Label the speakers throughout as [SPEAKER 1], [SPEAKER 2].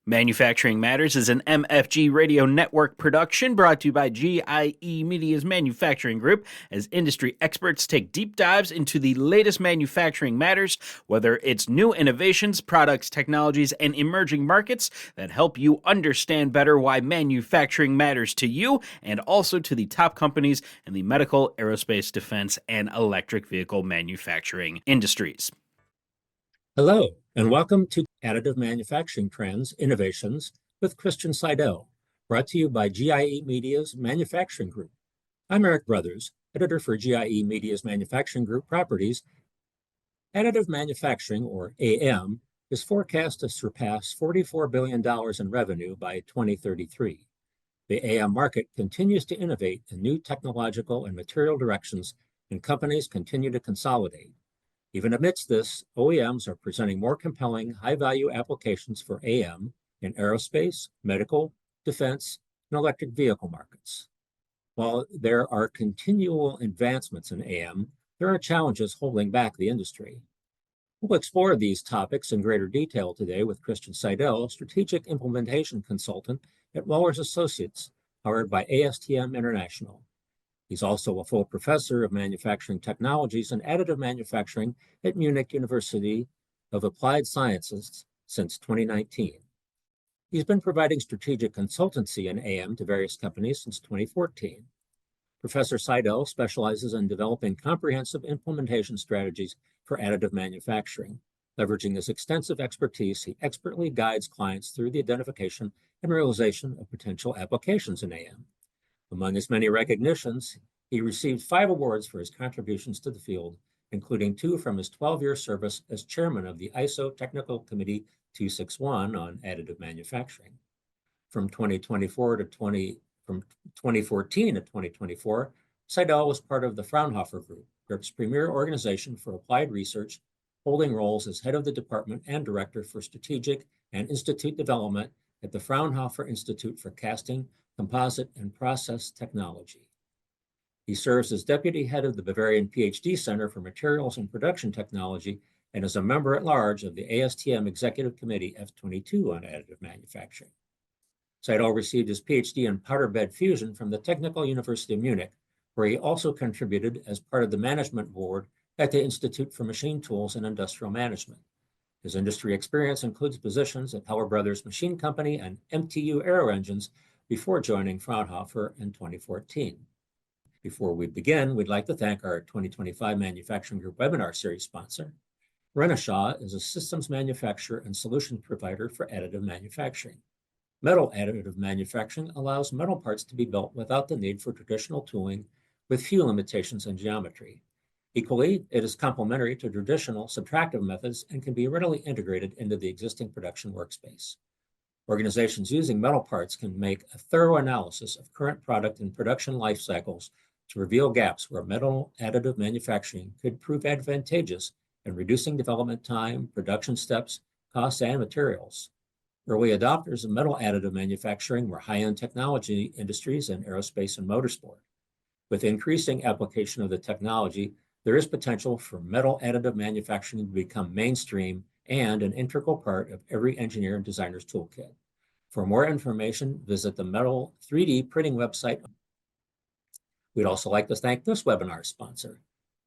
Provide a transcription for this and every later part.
[SPEAKER 1] Manufacturing Matters is an MFG Radio Network production brought to you by GIE Media's Manufacturing Group as industry experts take deep dives into the latest manufacturing matters, whether it's new innovations, products, technologies, and emerging markets that help you understand better why manufacturing matters to you and also to the top companies in the medical, aerospace, defense, and electric vehicle manufacturing industries.
[SPEAKER 2] Hello, and welcome to Additive Manufacturing Trends Innovations with Christian Seidel, brought to you by GIE Media's Manufacturing Group. I'm Eric Brothers, editor for GIE Media's Manufacturing Group Properties. Additive manufacturing, or AM, is forecast to surpass $44 billion in revenue by 2033. The AM market continues to innovate in new technological and material directions, and companies continue to consolidate. Even amidst this, OEMs are presenting more compelling, high-value applications for AM in aerospace, medical, defense, and electric vehicle markets. While there are continual advancements in AM, there are challenges holding back the industry. We'll explore these topics in greater detail today with Christian Seidel, Strategic Implementation Consultant at Wellers Associates, powered by ASTM International. He's also a full professor of manufacturing technologies and additive manufacturing at Munich University of Applied Sciences since 2019. He's been providing strategic consultancy in AM to various companies since 2014. Professor Seidel specializes in developing comprehensive implementation strategies for additive manufacturing. Leveraging his extensive expertise, he expertly guides clients through the identification and realization of potential applications in AM. Among his many recognitions, he received 5 awards for his contributions to the field, including 2 from his 12-year service as chairman of the ISO Technical Committee 261 on additive manufacturing. From 2014 to 2024, Seidel was part of the Fraunhofer Group, Europe's premier organization for applied research, holding roles as head of the department and director for strategic and institute development at the Fraunhofer Institute for Casting, Composite, and Process Technology. He serves as deputy head of the Bavarian PhD Center for Materials and Production Technology and is a member at large of the ASTM Executive Committee F22 on additive manufacturing. Seidel received his PhD in powder bed fusion from the Technical University of Munich, where he also contributed as part of the management board at the Institute for Machine Tools and Industrial Management. His industry experience includes positions at Heller Brothers Machine Company and MTU Aero Engines before joining Fraunhofer in 2014. Before we begin, we'd like to thank our 2025 Manufacturing Group webinar series sponsor. Renishaw is a systems manufacturer and solution provider for additive manufacturing. Metal additive manufacturing allows metal parts to be built without the need for traditional tooling with few limitations in geometry. Equally, it is complementary to traditional subtractive methods and can be readily integrated into the existing production workspace. Organizations using metal parts can make a thorough analysis of current product and production life cycles to reveal gaps where metal additive manufacturing could prove advantageous in reducing development time, production steps, costs, and materials. Early adopters of metal additive manufacturing were high-end technology industries in aerospace and motorsport. With increasing application of the technology, there is potential for metal additive manufacturing to become mainstream and an integral part of every engineer and designer's toolkit. For more information, visit the Metal 3D printing website. We'd also like to thank this webinar sponsor.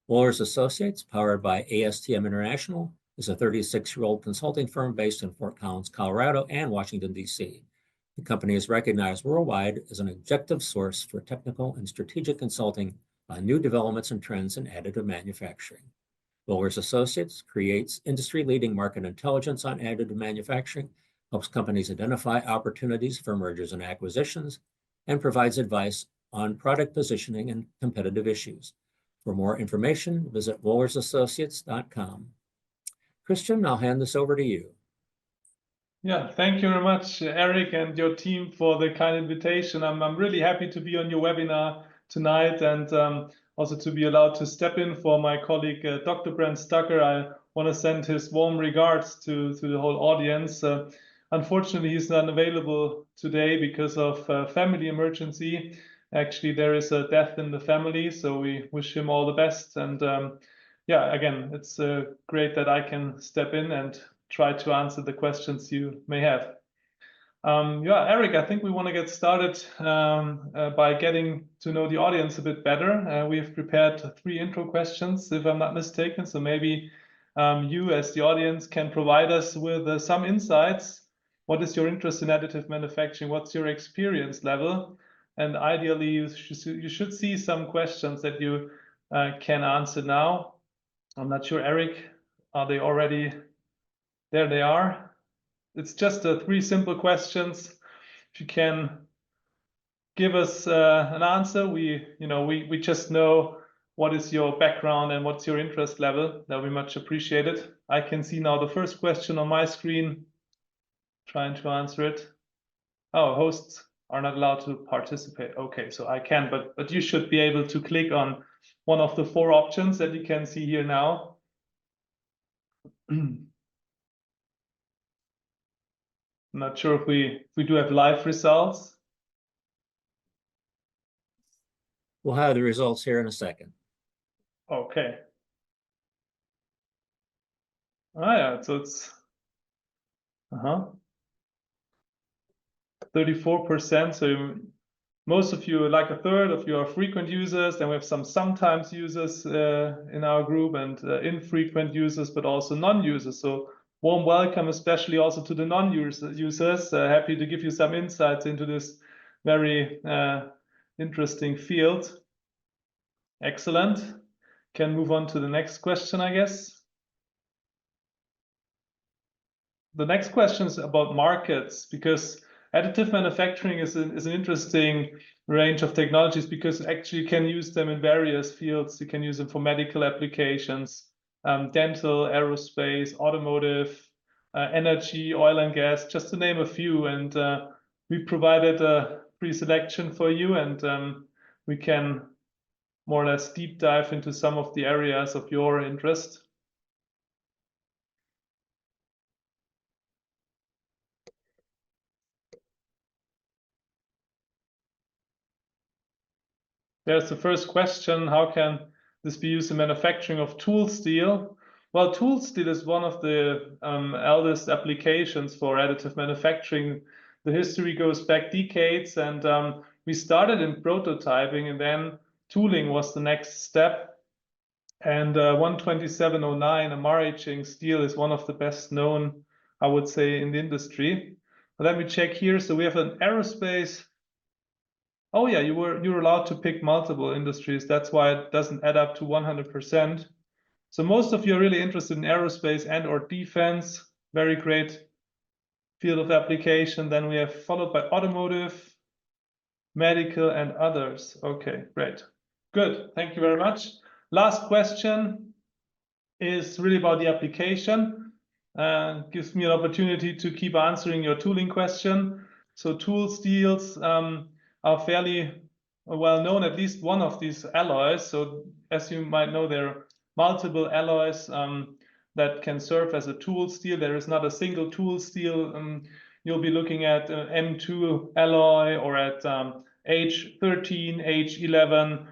[SPEAKER 2] Wellers Associates, powered by ASTM International, is a 36-year-old consulting firm based in Fort Collins, Colorado, and Washington, D.C. The company is recognized worldwide as an objective source for technical and strategic consulting on new developments and trends in additive manufacturing. Wellers Associates creates industry-leading market intelligence on additive manufacturing, helps companies identify opportunities for mergers and acquisitions, and provides advice on product positioning and competitive issues. For more information, visit wellersassociates.com. Christian, I'll hand this over to you.
[SPEAKER 3] Yeah, thank you very much, Eric, and your team for the kind invitation. I'm really happy to be on your webinar tonight and also to be allowed to step in for my colleague, Dr. Brent Stucker. I want to send his warm regards to the whole audience. Unfortunately, he's not available today because of family emergency. Actually, there is a death in the family, so we wish him all the best. And yeah, again, it's great that I can step in and try to answer the questions you may have. Yeah, Eric, I think we want to get started by getting to know the audience a bit better. We have prepared 3 intro questions, if I'm not mistaken. So maybe you, as the audience, can provide us with some insights. What is your interest in additive manufacturing? What's your experience level? And ideally, you should see some questions that you can answer now. I'm not sure, Eric, are they already? There they are. It's just 3 simple questions. If you can give us an answer, we just know what is your background and what's your interest level. That'll be much appreciated. I can see now the first question on my screen. Trying to answer it. Oh, hosts are not allowed to participate. Okay, so I can, but you should be able to click on one of the 4 options that you can see here now. I'm not sure if we do have live results.
[SPEAKER 2] We'll have the results here in a second.
[SPEAKER 3] Okay. Ah, yeah, so it's 34%. So most of you, like a third of you, are frequent users. Then we have some sometimes users in our group, and infrequent users, but also non-users. So warm welcome, especially also to the non-users. Happy to give you some insights into this very interesting field. Excellent. Can move on to the next question, I guess. The next question is about markets, because additive manufacturing is an interesting range of technologies, because actually you can use them in various fields. You can use them for medical applications, dental, aerospace, automotive, energy, oil and gas, just to name a few. And we provided a pre-selection for you, and we can more or less deep dive into some of the areas of your interest. There's the first question: how can this be used in manufacturing of tool steel? Well, tool steel is one of the eldest applications for additive manufacturing. The history goes back decades, and we started in prototyping, and then tooling was the next step. And 12709, a Maraging steel, is one of the best known, I would say, in the industry. But let me check here. So we have an aerospace. Oh yeah, you're allowed to pick multiple industries. That's why it doesn't add up to 100%. So most of you are really interested in aerospace and or defense. Very great field of application. Then we have followed by automotive, medical, and others. Okay, great. Good. Thank you very much. Last question is really about the application. Gives me an opportunity to keep answering your tooling question. So tool steels are fairly well known, at least one of these alloys. So as you might know, there are multiple alloys that can serve as a tool steel. There is not a single tool steel. You'll be looking at M2 alloy or at H13, H11.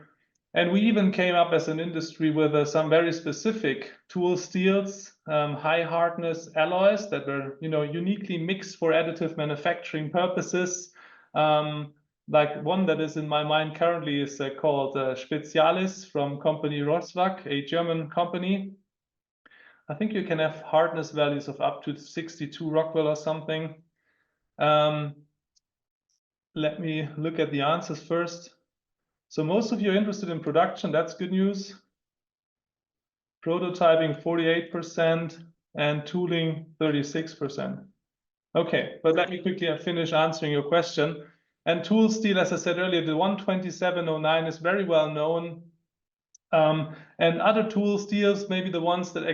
[SPEAKER 3] And we even came up as an industry with some very specific tool steels, high hardness alloys that were, uniquely mixed for additive manufacturing purposes. Like one that is in my mind currently is called Spezialis from company Roswag, a German company. I think you can have hardness values of up to 62 Rockwell or something. Let me look at the answers first. So most of you are interested in production. That's good news. Prototyping 48% and tooling 36%. Okay, but let me quickly finish answering your question. And tool steel, as I said earlier, the 12709 is very well known. And other tool steels, maybe the ones that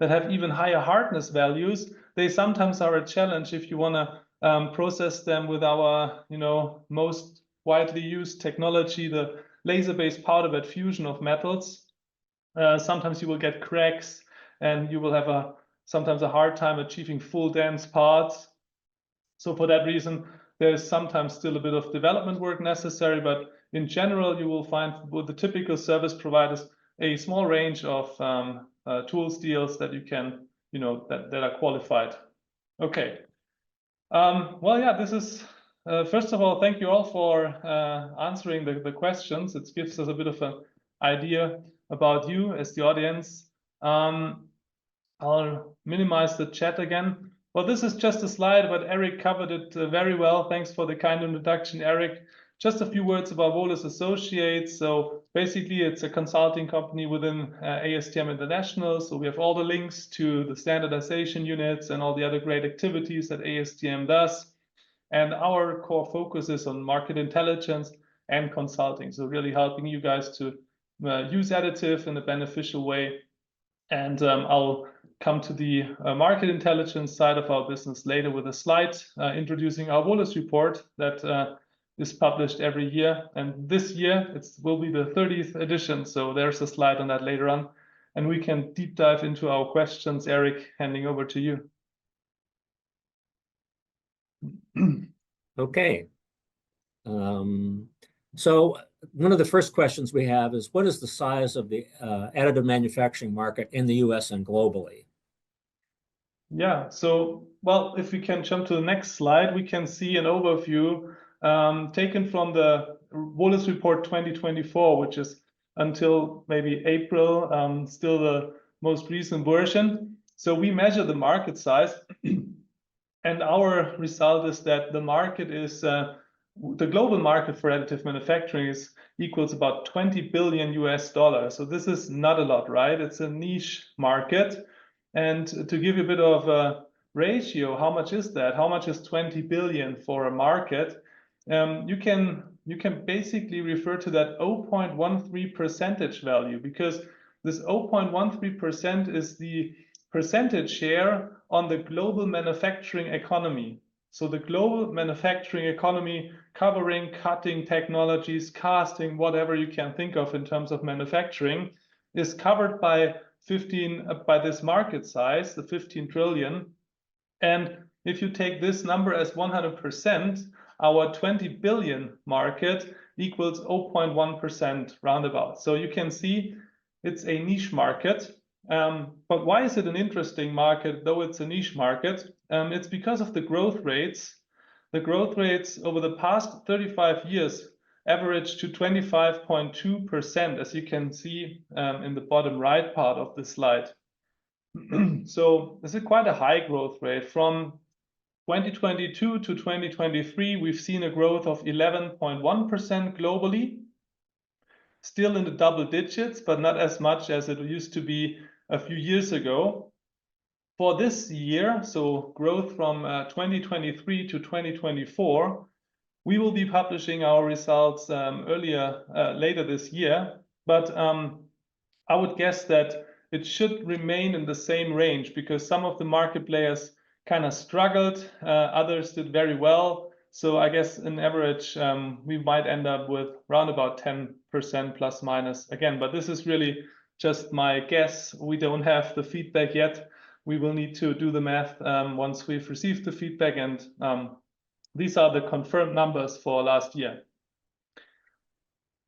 [SPEAKER 3] have even higher hardness values, they sometimes are a challenge if you want to process them with our, most widely used technology, the laser-based powder bed fusion of metals. Sometimes you will get cracks, and you will have sometimes a hard time achieving full dense parts. So for that reason, there is sometimes still a bit of development work necessary, but in general, you will find with the typical service providers a small range of tool steels that you can, that are qualified. Okay. Well, yeah, this is, first of all, thank you all for answering the questions. It gives us a bit of an idea about you as the audience. I'll minimize the chat again. Well, this is just a slide, but Eric covered it very well. Thanks for the kind introduction, Eric. Just a few words about Volus Associates. So basically, it's a consulting company within ASTM International. So we have all the links to the standardization units and all the other great activities that ASTM does. And our core focus is on market intelligence and consulting. So really helping you guys to use additive in a beneficial way. And I'll come to the market intelligence side of our business later with a slide introducing our Volus report that is published every year. And this year it will be the 30th edition. So there's a slide on that later on. And we can deep dive into our questions. Eric, handing over to you.
[SPEAKER 2] Okay. So one of the first questions we have is, what is the size of the additive manufacturing market in the US and globally?
[SPEAKER 3] Yeah, so, well, if we can jump to the next slide, we can see an overview taken from the Volus Report 2024, which is until maybe April, still the most recent version. So we measure the market size, and our result is that the market is, the global market for additive manufacturing is equals about 20 billion US dollars. So this is not a lot, right? It's a niche market. And to give you a bit of a ratio, how much is that? How much is 20 billion for a market? You can basically refer to that 0.13 percentage value, because this 0.13% is the percentage share on the global manufacturing economy. So the global manufacturing economy covering cutting technologies, casting, whatever you can think of in terms of manufacturing, is covered by this market size, the 15 trillion. And if you take this number as 100%, our 20 billion market equals 0.1% roundabout. So you can see it's a niche market. But why is it an interesting market, though it's a niche market? It's because of the growth rates. The growth rates over the past 35 years average to 25.2%, as you can see in the bottom right part of the slide. So this is quite a high growth rate. From 2022 to 2023, we've seen a growth of 11.1% globally, still in the double digits, but not as much as it used to be a few years ago. For this year, so growth from 2023 to 2024, we will be publishing our results later this year, but I would guess that it should remain in the same range, because some of the market players kind of struggled, others did very well. So I guess in average, we might end up with around about 10% plus minus again, but this is really just my guess. We don't have the feedback yet. We will need to do the math once we've received the feedback, and these are the confirmed numbers for last year.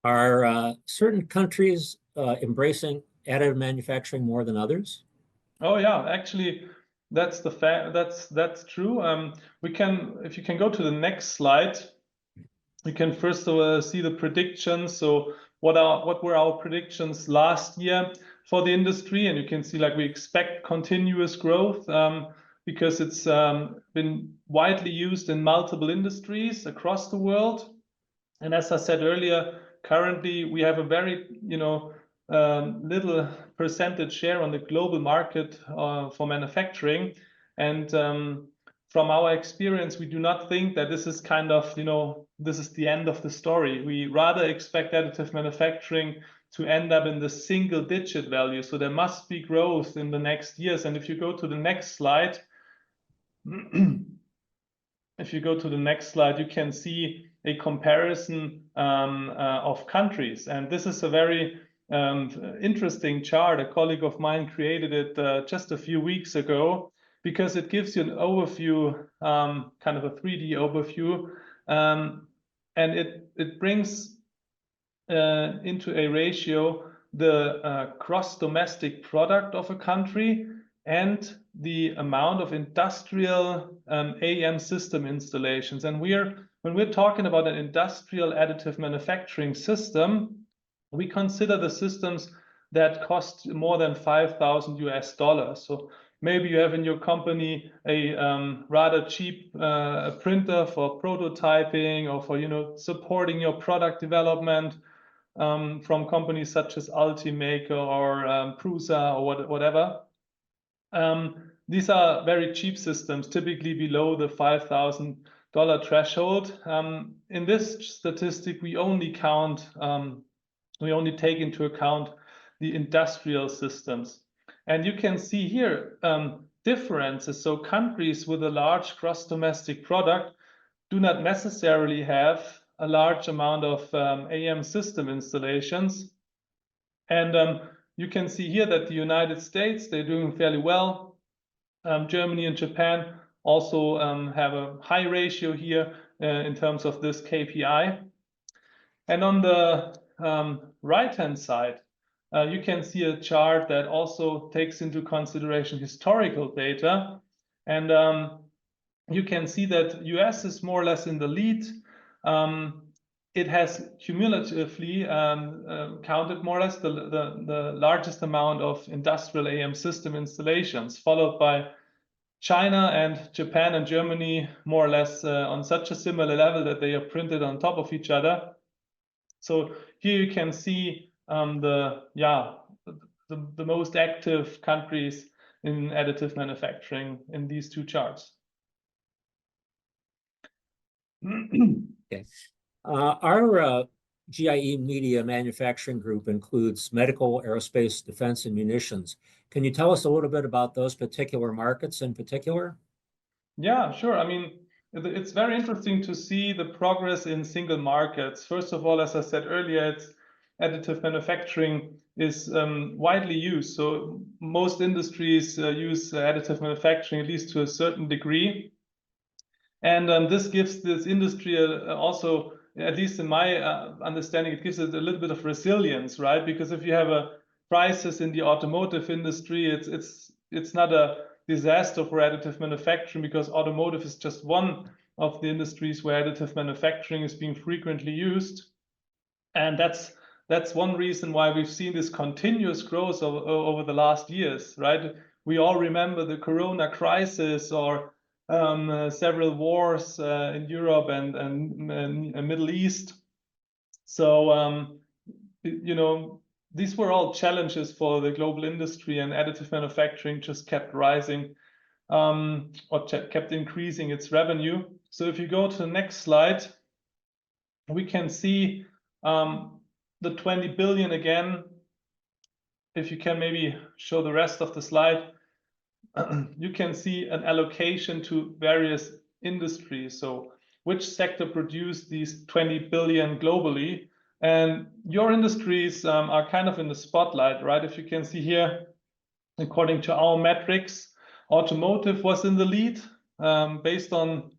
[SPEAKER 2] Are certain countries embracing additive manufacturing more than others?
[SPEAKER 3] Oh yeah, actually, that's the fact. That's true. We can, if you can go to the next slide, you can first of all see the predictions. So what were our predictions last year for the industry? And you can see, like, we expect continuous growth because it's been widely used in multiple industries across the world. And as I said earlier, currently we have a very, little percentage share on the global market for manufacturing. And from our experience, we do not think that this is kind of, this is the end of the story. We rather expect additive manufacturing to end up in the single digit value. So there must be growth in the next years. And if you go to the next slide, you can see a comparison of countries. And this is a very interesting chart. A colleague of mine created it just a few weeks ago, because it gives you an overview, kind of a 3D overview, and it brings into a ratio the gross domestic product of a country and the amount of industrial AM system installations. And when we're talking about an industrial additive manufacturing system, we consider the systems that cost more than $5,000. So maybe you have in your company a rather cheap printer for prototyping or for supporting your product development from companies such as Ultimaker or Prusa or whatever. These are very cheap systems, typically below the $5,000 threshold. In this statistic, we only take into account the industrial systems. And you can see here differences. So countries with a large gross domestic product do not necessarily have a large amount of AM system installations. And you can see here that the United States, they're doing fairly well. Germany and Japan also have a high ratio here in terms of this KPI. And on the right-hand side, you can see a chart that also takes into consideration historical data. And you can see that US is more or less in the lead. It has cumulatively counted more or less the largest amount of industrial AM system installations, followed by China and Japan and Germany more or less on such a similar level that they are printed on top of each other. So here you can see the most active countries in additive manufacturing in these two charts.
[SPEAKER 2] Okay. Our GIE Media Manufacturing Group includes medical, aerospace, defense, and munitions. Can you tell us a little bit about those particular markets in particular?
[SPEAKER 3] Yeah, sure. I mean, it's very interesting to see the progress in single markets. First of all, as I said earlier, additive manufacturing is widely used. So most industries use additive manufacturing, at least to a certain degree. And this gives this industry also, at least in my understanding, it gives it a little bit of resilience, right? Because if you have a crisis in the automotive industry, it's not a disaster for additive manufacturing, because automotive is just one of the industries where additive manufacturing is being frequently used. And that's one reason why we've seen this continuous growth over the last years, right? We all remember the Corona crisis or several wars in Europe and Middle East. So, these were all challenges for the global industry, and additive manufacturing just kept rising or kept increasing its revenue. So if you go to the next slide, we can see the 20 billion again. If you can maybe show the rest of the slide, you can see an allocation to various industries. So which sector produced these 20 billion globally? And your industries are kind of in the spotlight, right? If you can see here, according to our metrics, automotive was in the lead based on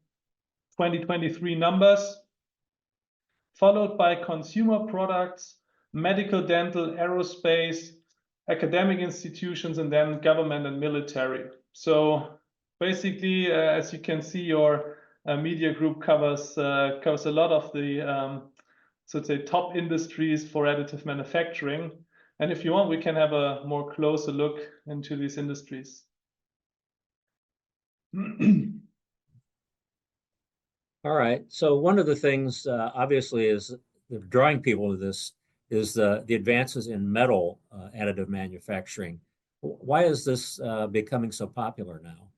[SPEAKER 3] 2023 numbers, followed by consumer products, medical, dental, aerospace, academic institutions, and then government and military. So basically, as you can see, your media group covers a lot of the so to say top industries for additive manufacturing. And if you want, we can have a more closer look into these industries.
[SPEAKER 2] All right. So one of the things, obviously, is drawing people to this is the advances in metal additive manufacturing. Why is this becoming so popular now?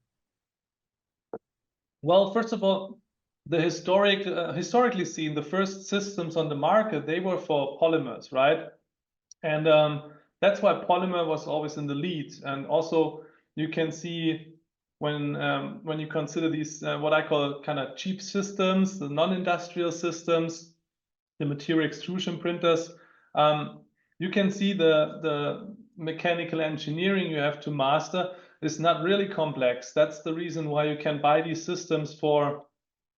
[SPEAKER 3] Well, first of all, the historically seen, the first systems on the market, they were for polymers, right? And that's why polymer was always in the lead. And also, you can see when you consider these what I call kind of cheap systems, the non-industrial systems, the material extrusion printers, you can see the mechanical engineering you have to master is not really complex. That's the reason why you can buy these systems for,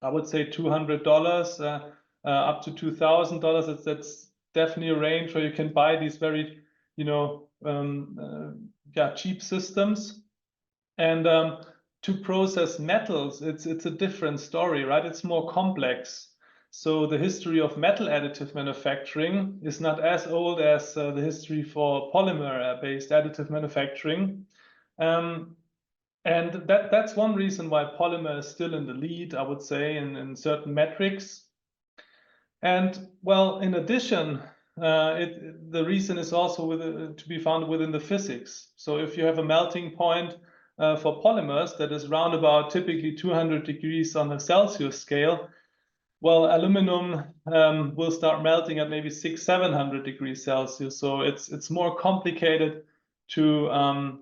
[SPEAKER 3] I would say, $200 up to $2,000. That's definitely a range where you can buy these very, cheap systems. And to process metals, it's a different story, right? It's more complex. So the history of metal additive manufacturing is not as old as the history for polymer-based additive manufacturing. And that's one reason why polymer is still in the lead, I would say, in certain metrics. And well, in addition, the reason is also to be found within the physics. So if you have a melting point for polymers that is round about typically 200 degrees on the Celsius scale, well, aluminum will start melting at maybe 600-700 degrees Celsius. So it's more complicated to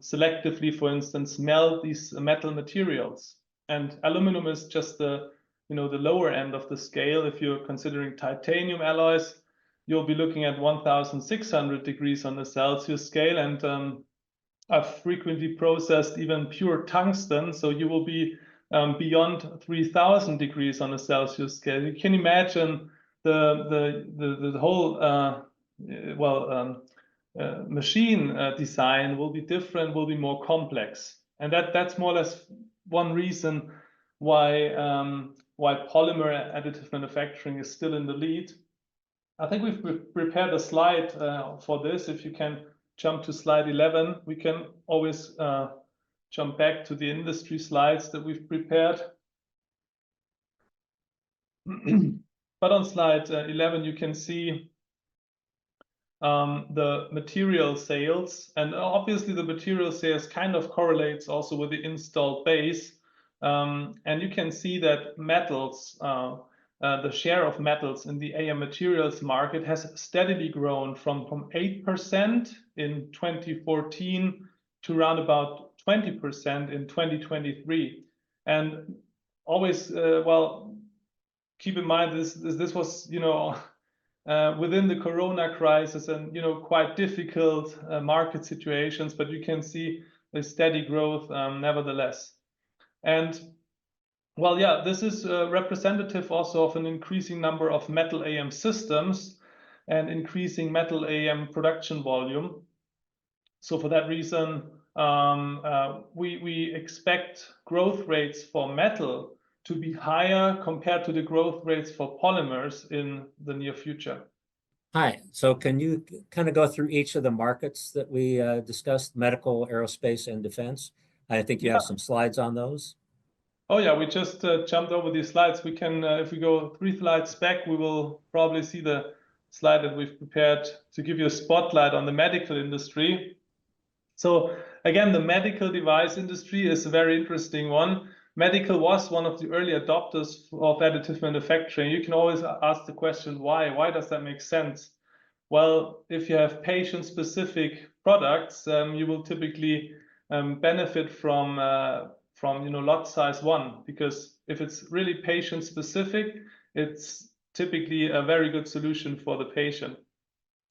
[SPEAKER 3] selectively, for instance, melt these metal materials. And aluminum is just the lower end of the scale. If you're considering titanium alloys, you'll be looking at 1,600 degrees on the Celsius scale. And I've frequently processed even pure tungsten, so you will be beyond 3,000 degrees on the Celsius scale. You can imagine the whole machine design will be different, will be more complex, and that's more or less one reason why polymer additive manufacturing is still in the lead. I think we've prepared a slide for this. If you can jump to slide 11, we can always jump back to the industry slides that we've prepared. But on slide 11, you can see the material sales, and obviously the material sales kind of correlates also with the installed base. And you can see that metals, the share of metals in the AM materials market has steadily grown from 8% in 2014 to around about 20% in 2023. And always, well, keep in mind this was, within the Corona crisis and, quite difficult market situations, but you can see a steady growth nevertheless. And well, yeah, this is representative also of an increasing number of metal AM systems and increasing metal AM production volume. So for that reason, we expect growth rates for metal to be higher compared to the growth rates for polymers in the near future.
[SPEAKER 2] Hi, so can you kind of go through each of the markets that we discussed, medical, aerospace, and defense? I think you have some slides on those.
[SPEAKER 3] Oh yeah, we just jumped over these slides. We can, if we go 3 slides back, we will probably see the slide that we've prepared to give you a spotlight on the medical industry. So again, the medical device industry is a very interesting one. Medical was one of the early adopters of additive manufacturing. You can always ask the question, why? Why does that make sense? Well, if you have patient-specific products, you will typically benefit from lot size 1, because if it's really patient-specific, it's typically a very good solution for the patient.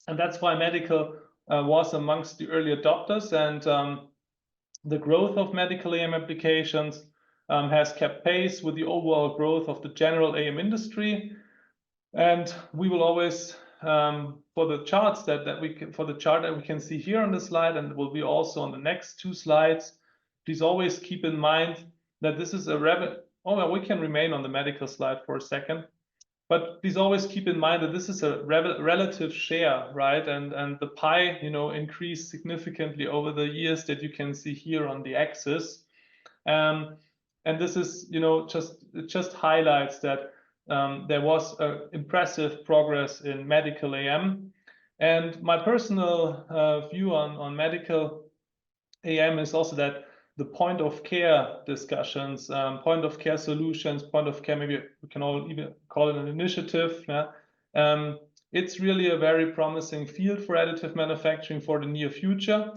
[SPEAKER 3] And that's why medical was amongst the early adopters, and the growth of medical AM applications has kept pace with the overall growth of the general AM industry. And we will always, for the charts for the chart that we can see here on the slide, and will be also on the next 2 slides, please always keep in mind that this is we can remain on the medical slide for a second. But please always keep in mind that this is a relative share, right? And the pie, increased significantly over the years that you can see here on the axis. And this is, it just highlights that there was impressive progress in medical AM. And my personal view on medical AM is also that the point of care discussions, point of care solutions, point of care, maybe we can all even call it an initiative. Yeah? It's really a very promising field for additive manufacturing for the near future.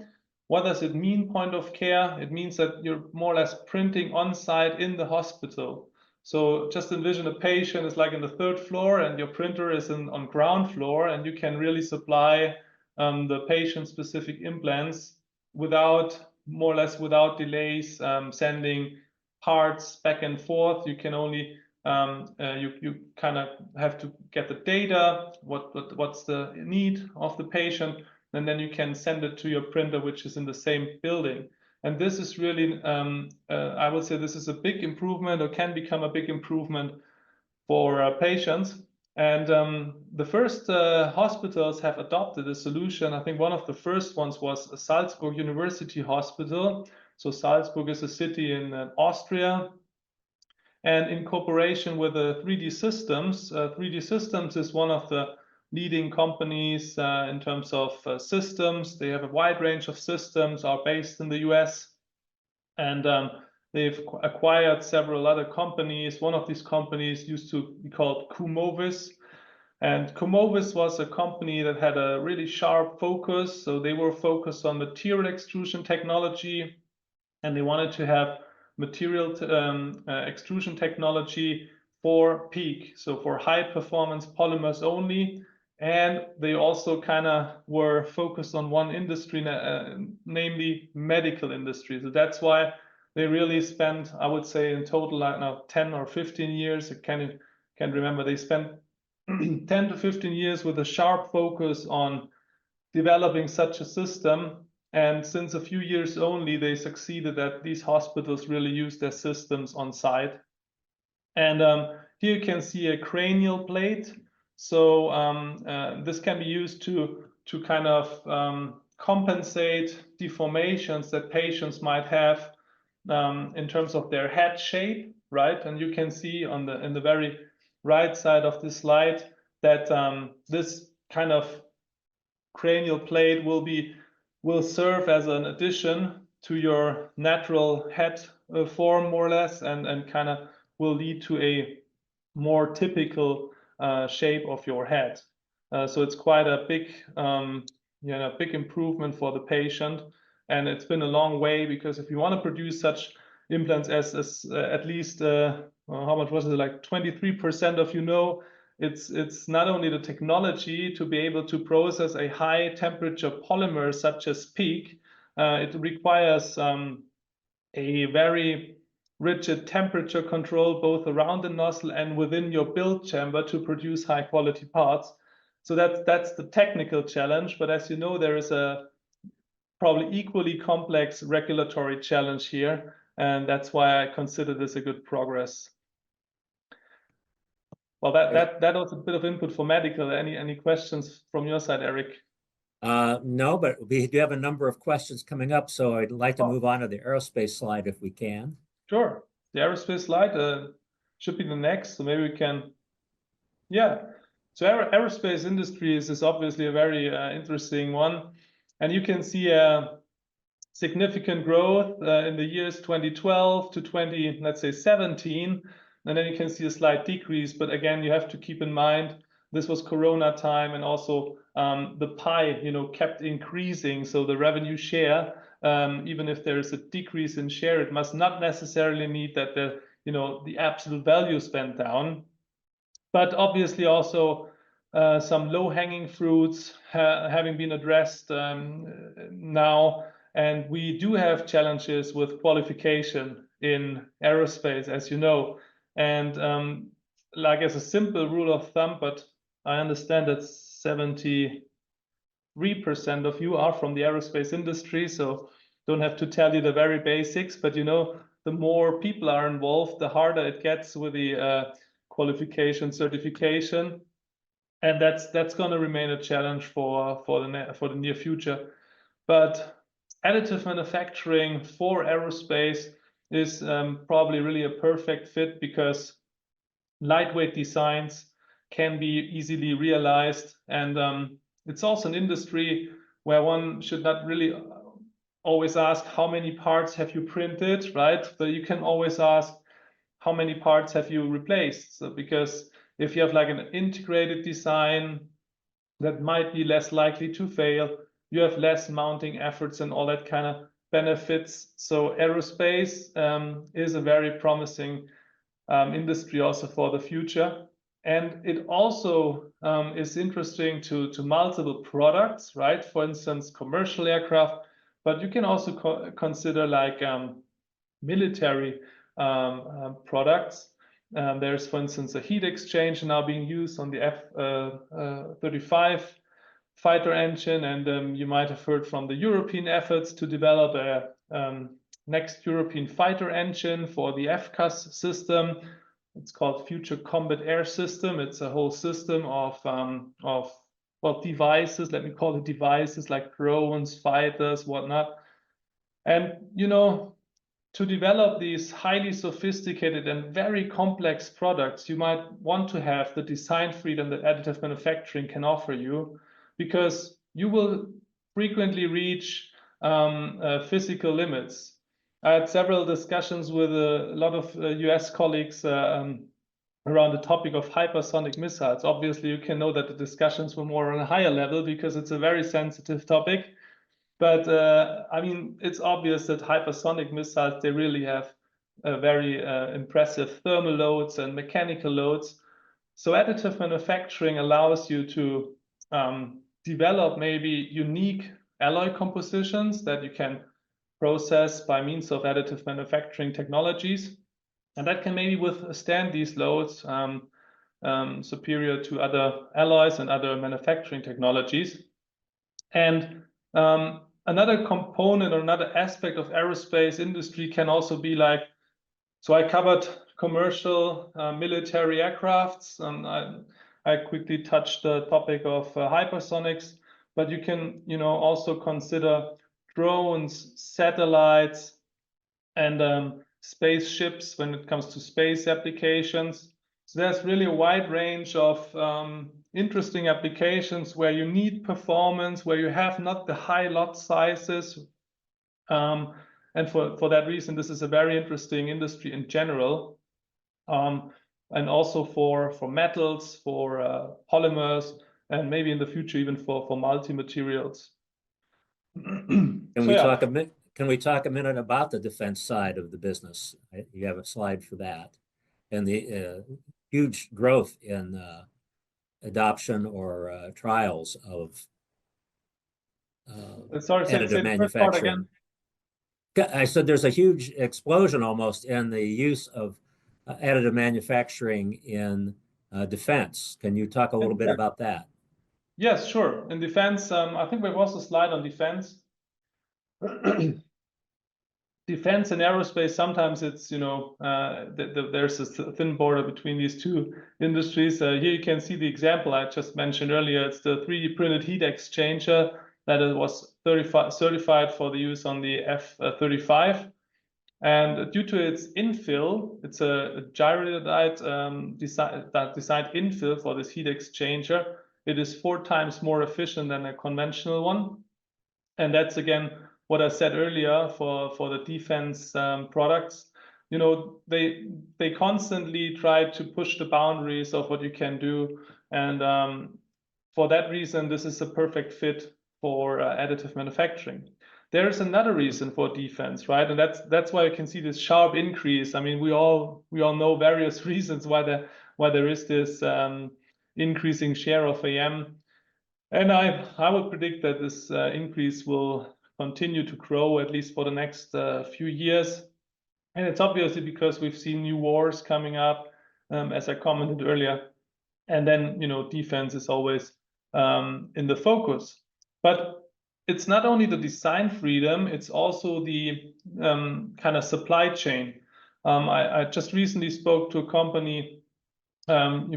[SPEAKER 3] What does it mean, point of care? It means that you're more or less printing on site in the hospital. So just envision a patient is like in the 3rd floor and your printer is on ground floor, and you can really supply the patient specific implants more or less without delays, sending parts back and forth. You can only you kind of have to get the data, what's the need of the patient, and then you can send it to your printer, which is in the same building. And this is really, I would say this is a big improvement, or can become a big improvement for patients. And the first hospitals have adopted a solution. I think one of the first ones was Salzburg University Hospital. So Salzburg is a city in Austria. And in cooperation with 3D Systems, 3D Systems is one of the leading companies in terms of systems. They have a wide range of systems, are based in the US. And they've acquired several other companies. One of these companies used to be called Kumovis. And Kumovis was a company that had a really sharp focus. So they were focused on material extrusion technology, and they wanted to have material extrusion technology for PEEK, so for high performance polymers only. And they also kind of were focused on one industry, namely medical industry. So that's why they really spent, I would say, in total, like now 10 or 15 years. I can't remember. They spent 10 to 15 years with a sharp focus on developing such a system. And since a few years only, they succeeded that these hospitals really use their systems on site. And here you can see a cranial plate. So this can be used to kind of compensate deformations that patients might have in terms of their head shape, right? And you can see on in the very right side of this slide that this kind of cranial plate will serve as an addition to your natural head form, more or less, and kind of will lead to a more typical shape of your head. So it's quite a big, big improvement for the patient. And it's been a long way, because if you want to produce such implants as at least, how much was it, like 23% of it's not only the technology to be able to process a high temperature polymer such as PEEK, it requires a very rigid temperature control both around the nozzle and within your build chamber to produce high quality parts. So that's the technical challenge. But as you know, there is a probably equally complex regulatory challenge here, and that's why I consider this a good progress. Well, that was a bit of input for medical. Any questions from your side, Eric?
[SPEAKER 2] No, but we do have a number of questions coming up, so I'd like to move on to the aerospace slide if we can.
[SPEAKER 3] Sure. The aerospace slide should be the next, so maybe we can. Yeah. So aerospace industry is obviously a very interesting one, and you can see a significant growth in the years 2012 to let's say 17, and then you can see a slight decrease. But again, you have to keep in mind this was Corona time, and also the pie, kept increasing. So the revenue share, even if there is a decrease in share, it must not necessarily mean that the absolute value went down. But obviously also some low-hanging fruits having been addressed now. And we do have challenges with qualification in aerospace, as you know. And like as a simple rule of thumb, but I understand that 73% of you are from the aerospace industry, so don't have to tell you the very basics, but the more people are involved, the harder it gets with the qualification certification, and that's going to remain a challenge for the near future. But additive manufacturing for aerospace is probably really a perfect fit, because lightweight designs can be easily realized, and it's also an industry where one should not really always ask how many parts have you printed, right? But you can always ask how many parts have you replaced. So because if you have like an integrated design that might be less likely to fail, you have less mounting efforts and all that kind of benefits. So aerospace is a very promising industry also for the future. And it also is interesting to multiple products, right? For instance, commercial aircraft, but you can also consider like military products. There's, for instance, a heat exchange now being used on the F-35 fighter engine, and you might have heard from the European efforts to develop a next European fighter engine for the FCAS system. It's called Future Combat Air System. It's a whole system of well, devices, let me call it devices, like drones, fighters, whatnot. And, you know, to develop these highly sophisticated and very complex products, you might want to have the design freedom that additive manufacturing can offer you, because you will frequently reach physical limits. I had several discussions with a lot of US colleagues around the topic of hypersonic missiles. Obviously, you can know that the discussions were more on a higher level because it's a very sensitive topic. But I mean, it's obvious that hypersonic missiles, they really have very impressive thermal loads and mechanical loads. So additive manufacturing allows you to develop maybe unique alloy compositions that you can process by means of additive manufacturing technologies. And that can maybe withstand these loads superior to other alloys and other manufacturing technologies. And another component or another aspect of aerospace industry can also be like, so I covered commercial military aircrafts, and I quickly touched the topic of hypersonics, but you can, you know, also consider drones, satellites, and spaceships when it comes to space applications. So there's really a wide range of interesting applications where you need performance, where you have not the high lot sizes. And for that reason, this is a very interesting industry in general. And also for metals, for polymers, and maybe in the future even for multi-materials.
[SPEAKER 2] Can we talk a minute about the defense side of the business? You have a slide for that, and the huge growth in adoption or trials of additive manufacturing. I said there's a huge explosion almost in the use of additive manufacturing in defense. Can you talk a little bit about that?
[SPEAKER 3] Yes, sure. In defense, I think there was a slide on defense. Defense and aerospace, sometimes it's, you know, there's a thin border between these two industries. Here you can see the example I just mentioned earlier. It's the 3D printed heat exchanger that it was certified for the use on the F-35. And due to its infill, it's a gyroidite designed infill for this heat exchanger. It is 4 times more efficient than a conventional one. And that's, again, what I said earlier for the defense products. You know, they constantly try to push the boundaries of what you can do. And for that reason, this is a perfect fit for additive manufacturing. There is another reason for defense, right? And that's why you can see this sharp increase. I mean, we all know various reasons why there is this increasing share of AM. And I would predict that this increase will continue to grow at least for the next few years. And it's obviously because we've seen new wars coming up, as I commented earlier. And then, you know, defense is always in the focus. But it's not only the design freedom, it's also the kind of supply chain. I just recently spoke to a company, some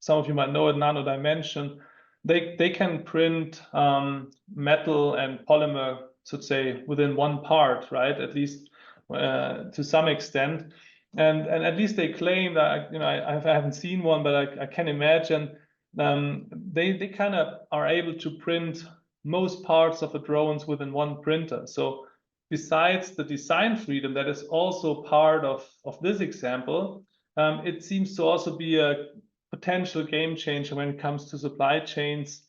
[SPEAKER 3] of you might know it, Nano Dimension. They can print metal and polymer, so to say, within one part, right? At least to some extent. And at least they claim that, you know, I haven't seen one, but I can imagine they kind of are able to print most parts of the drones within one printer. So besides the design freedom that is also part of this example, it seems to also be a potential game changer when it comes to supply chains.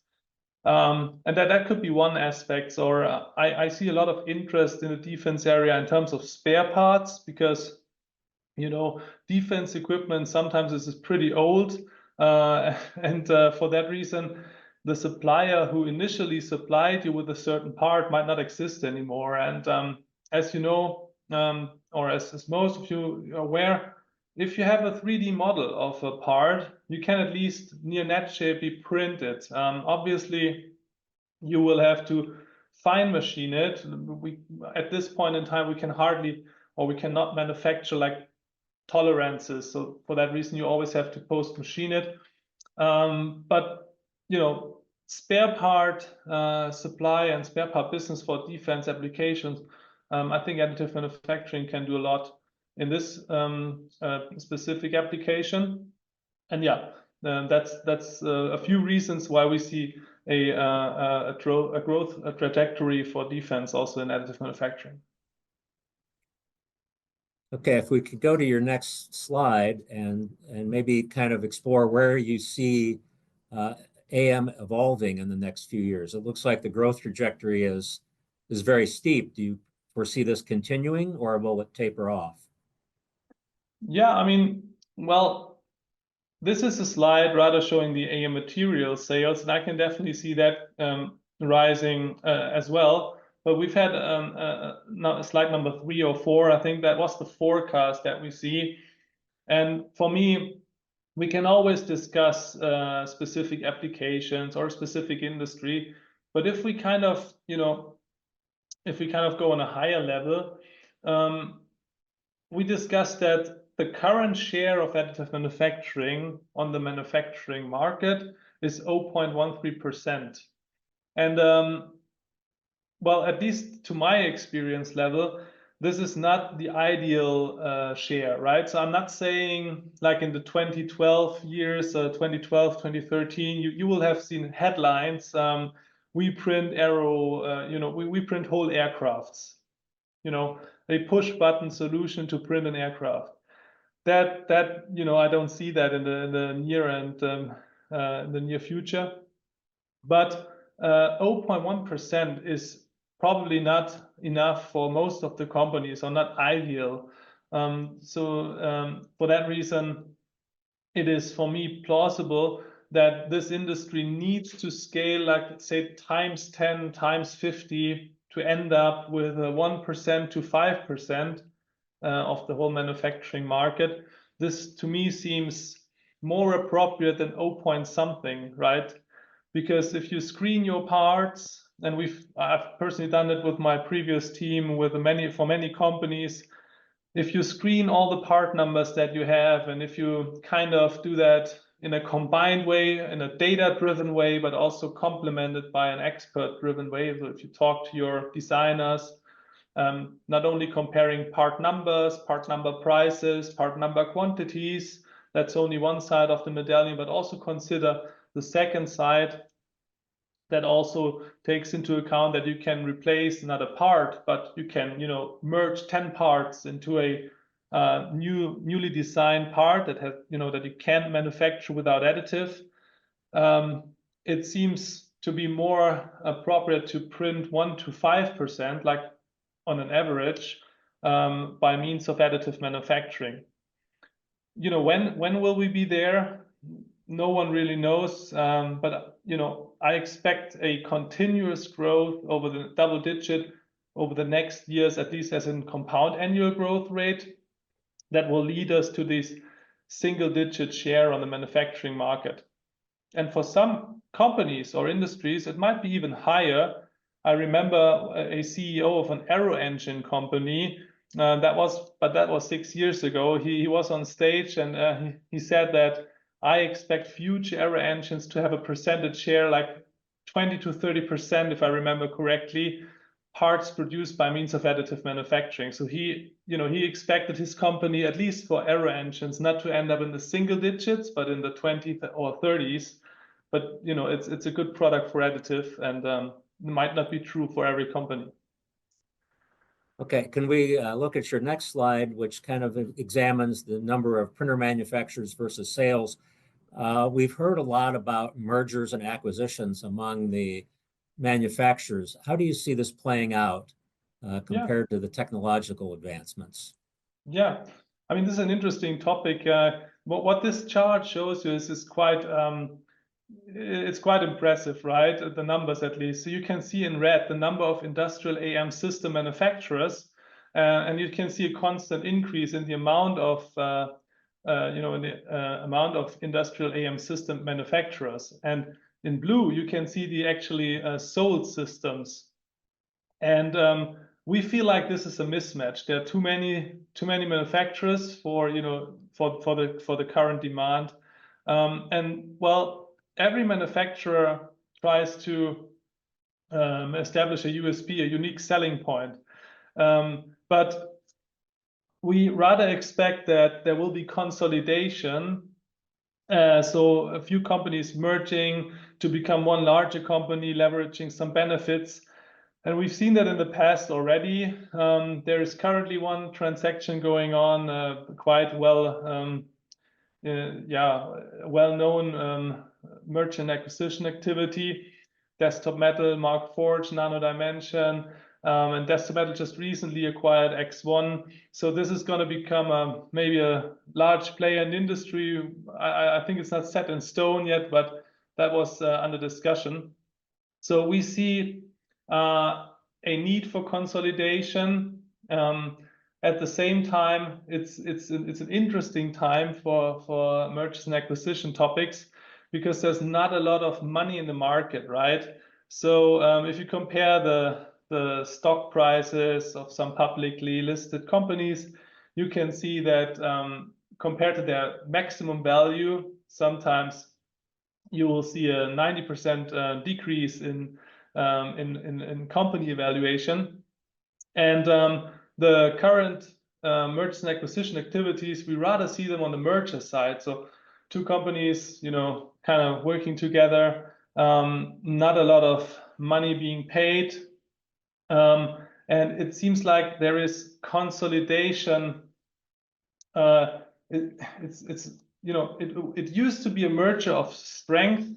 [SPEAKER 3] And that could be one aspect. Or I see a lot of interest in the defense area in terms of spare parts, because, you know, defense equipment sometimes is pretty old. And for that reason, the supplier who initially supplied you with a certain part might not exist anymore. And as you know, or as most of you are aware, if you have a 3D model of a part, you can at least near net shape print it. Obviously, you will have to fine machine it. At this point in time, we can hardly, or we cannot manufacture like tolerances. So for that reason, you always have to post machine it. But spare part supply and spare part business for defense applications, I think additive manufacturing can do a lot in this specific application. And yeah, that's a few reasons why we see a growth trajectory for defense also in additive manufacturing.
[SPEAKER 2] Okay, if we could go to your next slide and maybe kind of explore where you see AM evolving in the next few years. It looks like the growth trajectory is very steep. Do you foresee this continuing, or will it taper off?
[SPEAKER 3] Yeah, I mean, well, this is a slide rather showing the AM material sales, and I can definitely see that rising as well. But we've had slide number 3 or 4. I think that was the forecast that we see. And for me, we can always discuss specific applications or specific industry. But if we kind of, if we kind of go on a higher level, we discussed that the current share of additive manufacturing on the manufacturing market is 0.13%. And well, at least to my experience level, this is not the ideal share, right? So I'm not saying like in the 2012 years, 2012, 2013, you will have seen headlines. We print we print whole aircrafts. A push button solution to print an aircraft. That I don't see that in the near and in the near future. But 0.1% is probably not enough for most of the companies, or not ideal. So for that reason, it is for me plausible that this industry needs to scale, like let's say times 10, times 50 to end up with 1% to 5% of the whole manufacturing market. This to me seems more appropriate than 0 point something, right? Because if you screen your parts, and I've personally done it with my previous team for many companies, if you screen all the part numbers that you have, and if you kind of do that in a combined way, in a data-driven way, but also complemented by an expert-driven way, so if you talk to your designers, not only comparing part numbers, part number prices, part number quantities, that's only one side of the medallion, but also consider the second side that also takes into account that you can replace another part, but you can, merge 10 parts into a newly designed part that has, that you can manufacture without additive. It seems to be more appropriate to print 1 to 5%, like on an average, by means of additive manufacturing. When will we be there? No one really knows, but I expect a continuous growth over the double digit over the next years, at least as in compound annual growth rate, that will lead us to this single digit share on the manufacturing market. And for some companies or industries, it might be even higher. I remember a CEO of an aero engine company, that was 6 years ago. He was on stage, and he said that I expect future aero engines to have a percentage share like 20 to 30%, if I remember correctly, parts produced by means of additive manufacturing. So he expected his company, at least for aero engines, not to end up in the single digits, but in the 20s or 30s. But it's a good product for additive, and it might not be true for every company.
[SPEAKER 2] Okay, can we look at your next slide, which kind of examines the number of printer manufacturers versus sales? We've heard a lot about mergers and acquisitions among the manufacturers. How do you see this playing out compared to the technological advancements?
[SPEAKER 3] Yeah, I mean, this is an interesting topic. What this chart shows you is quite it's quite impressive, right? The numbers, at least. So you can see in red the number of industrial AM system manufacturers, and you can see a constant increase in the amount of amount of industrial AM system manufacturers. And in blue, you can see the actually sold systems. And we feel like this is a mismatch. There are too many manufacturers for the current demand. And well, every manufacturer tries to establish a USP, a unique selling point. But we rather expect that there will be consolidation. So a few companies merging to become one larger company, leveraging some benefits. And we've seen that in the past already. There is currently one transaction going on, quite well, well-known merchant acquisition activity. Desktop Metal, Mark Forge, Nano Dimension, and Desktop Metal just recently acquired X1. So this is going to become maybe a large player in the industry. I think it's not set in stone yet, but that was under discussion. So we see a need for consolidation. At the same time, it's an interesting time for mergers and acquisition topics, because there's not a lot of money in the market, right? So if you compare the stock prices of some publicly listed companies, you can see that compared to their maximum value, sometimes you will see a 90% decrease in company evaluation. And the current mergers and acquisition activities, we rather see them on the merger side. So two companies, kind of working together, not a lot of money being paid. And it seems like there is consolidation. It used to be a merger of strength,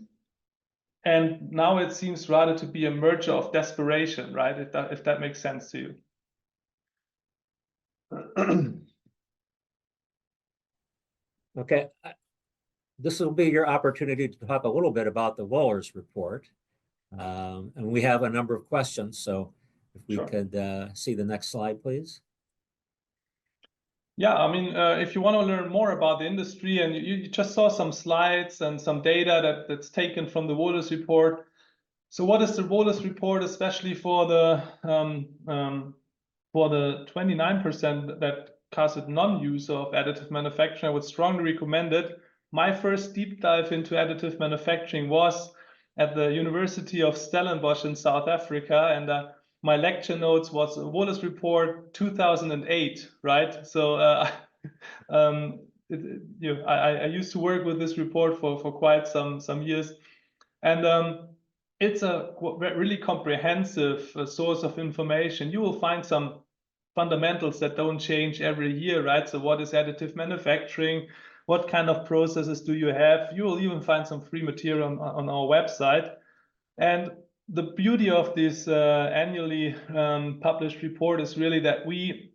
[SPEAKER 3] and now it seems rather to be a merger of desperation, right? If that makes sense to you.
[SPEAKER 2] Okay, this will be your opportunity to talk a little bit about the Wohlers report. And we have a number of questions, so if we could see the next slide, please.
[SPEAKER 3] Yeah, I mean, if you want to learn more about the industry, and you just saw some slides and some data that's taken from the Wohlers report. So what is the Wohlers report, especially for the 29% that casted non-user of additive manufacturing? I would strongly recommend it. My first deep dive into additive manufacturing was at the University of Stellenbosch in South Africa, and my lecture notes was Wohlers report 2008, right? So I used to work with this report for quite some years, and it's a really comprehensive source of information. You will find some fundamentals that don't change every year, right? So what is additive manufacturing? What kind of processes do you have? You will even find some free material on our website. And the beauty of this annually published report is really that we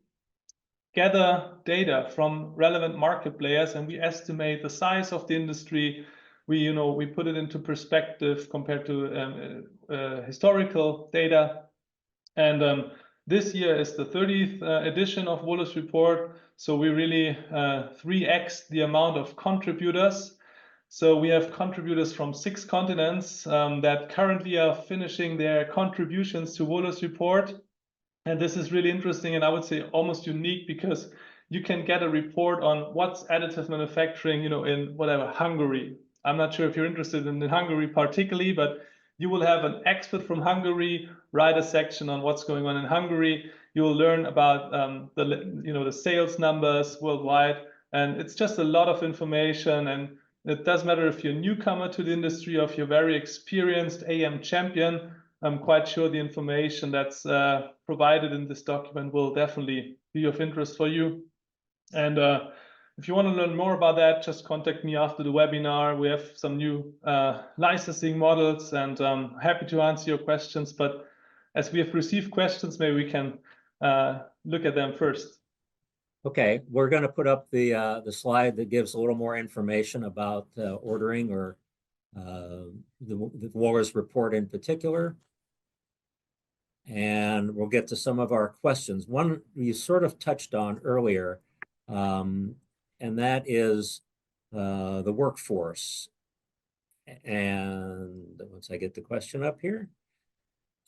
[SPEAKER 3] gather data from relevant market players, and we estimate the size of the industry. We put it into perspective compared to historical data. And this year is the 30th edition of Wohlers report. So we really 3x the amount of contributors. So we have contributors from 6 continents that currently are finishing their contributions to Wohlers report. And this is really interesting, and I would say almost unique, because you can get a report on what's additive manufacturing, in whatever, Hungary. I'm not sure if you're interested in Hungary particularly, but you will have an expert from Hungary write a section on what's going on in Hungary. You will learn about the sales numbers worldwide, and it's just a lot of information. And it doesn't matter if you're a newcomer to the industry or if you're very experienced AM champion. I'm quite sure the information that's provided in this document will definitely be of interest for you. And if you want to learn more about that, just contact me after the webinar. We have some new licensing models, and I'm happy to answer your questions. But as we have received questions, maybe we can look at them first.
[SPEAKER 2] Okay, we're going to put up the slide that gives a little more information about ordering, or the Wohlers report in particular. And we'll get to some of our questions. One you sort of touched on earlier, and that is the workforce. And once I get the question up here.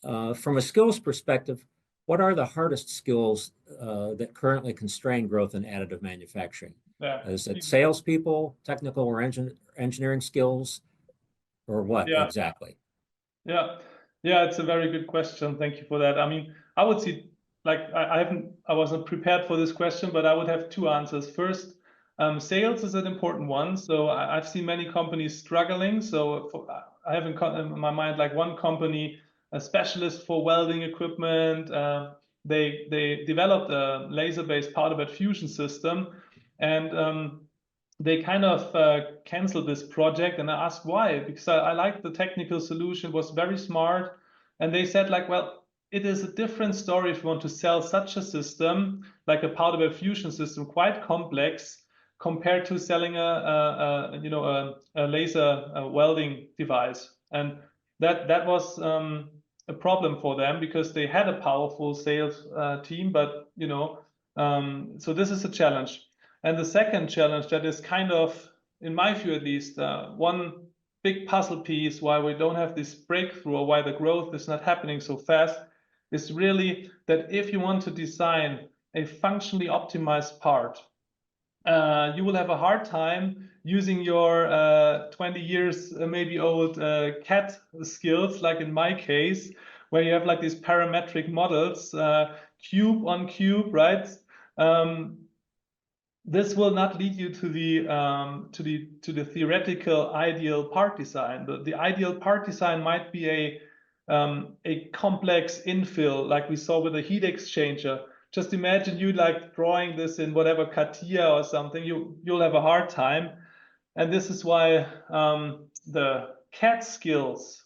[SPEAKER 2] From a skills perspective, what are the hardest skills that currently constrain growth in additive manufacturing?
[SPEAKER 3] Yeah.
[SPEAKER 2] Is it salespeople, technical or engineering skills, or what exactly?
[SPEAKER 3] Yeah, it's a very good question. Thank you for that. I mean, I would see, like, I wasn't prepared for this question, but I would have two answers. First, sales is an important one. So I've seen many companies struggling. So I have in my mind like one company, a specialist for welding equipment. They developed a laser-based powder bed fusion system, and they kind of canceled this project, and I asked why, because I liked the technical solution, was very smart. And they said like, well, it is a different story if you want to sell such a system, like a powder bed fusion system, quite complex, compared to selling a laser welding device. And that was a problem for them, because they had a powerful sales team, but so this is a challenge. And the second challenge that is kind of, in my view at least, one big puzzle piece why we don't have this breakthrough, or why the growth is not happening so fast, is really that if you want to design a functionally optimized part, you will have a hard time using your 20 years maybe old CAD skills, like in my case, where you have like these parametric models, cube on cube, right? This will not lead you to the theoretical ideal part design. The ideal part design might be a complex infill, like we saw with a heat exchanger. Just imagine you like drawing this in whatever CATIA or something. You'll have a hard time, and this is why the CAD skills,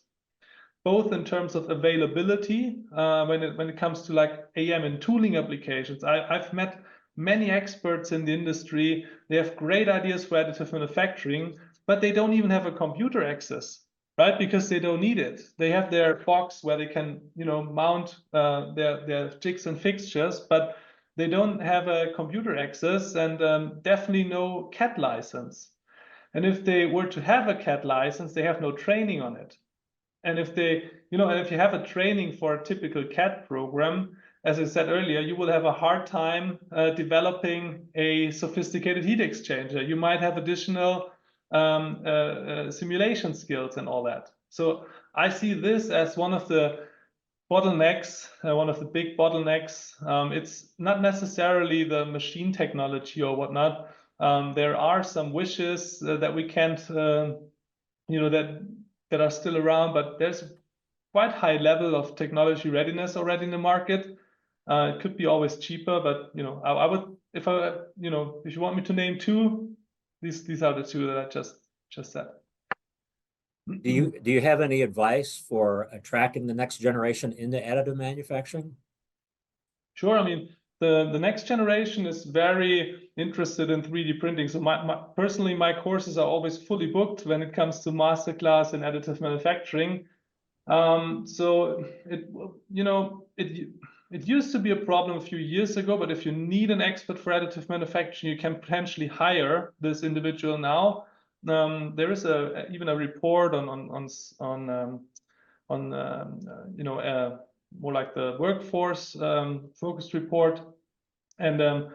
[SPEAKER 3] both in terms of availability, when it comes to like AM and tooling applications. I've met many experts in the industry. They have great ideas for additive manufacturing, but they don't even have a computer access, right? Because they don't need it. They have their box where they can, mount their jigs and fixtures, but they don't have a computer access, and definitely no CAD license. And if they were to have a CAD license, they have no training on it. And if if you have a training for a typical CAD program, as I said earlier, you will have a hard time developing a sophisticated heat exchanger. You might have additional simulation skills and all that. So I see this as one of the bottlenecks, one of the big bottlenecks. It's not necessarily the machine technology or whatnot. There are some wishes that we can't, that are still around, but there's quite high level of technology readiness already in the market. It could be always cheaper, but I would, if you want me to name two, these are the two that I just said.
[SPEAKER 2] Do you have any advice for attracting the next generation into additive manufacturing?
[SPEAKER 3] Sure. I mean, the next generation is very interested in 3D printing. So personally, my courses are always fully booked when it comes to masterclass in additive manufacturing. So it used to be a problem a few years ago, but if you need an expert for additive manufacturing, you can potentially hire this individual now. There is even a report on more like the workforce focused report, and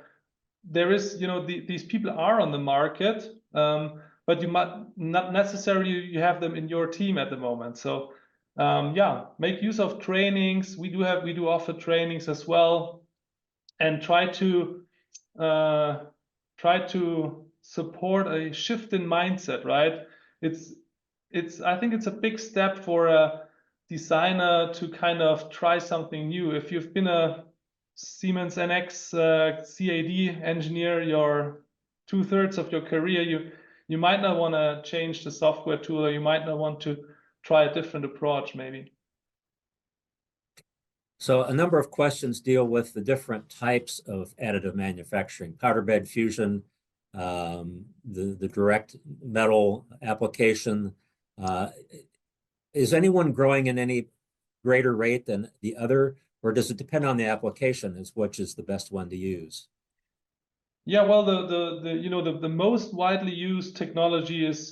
[SPEAKER 3] there is these people are on the market, but you might not necessarily you have them in your team at the moment. So make use of trainings. We do offer trainings as well, and try to support a shift in mindset, right? I think it's a big step for a designer to kind of try something new. If you've been a Siemens NX CAD engineer your 2/3 of your career, you might not want to change the software tool, or you might not want to try a different approach maybe.
[SPEAKER 2] So a number of questions deal with the different types of additive manufacturing: powder bed fusion, the direct metal application. Is anyone growing in any greater rate than the other, or does it depend on the application as which is the best one to use?
[SPEAKER 3] Yeah, well, the most widely used technology is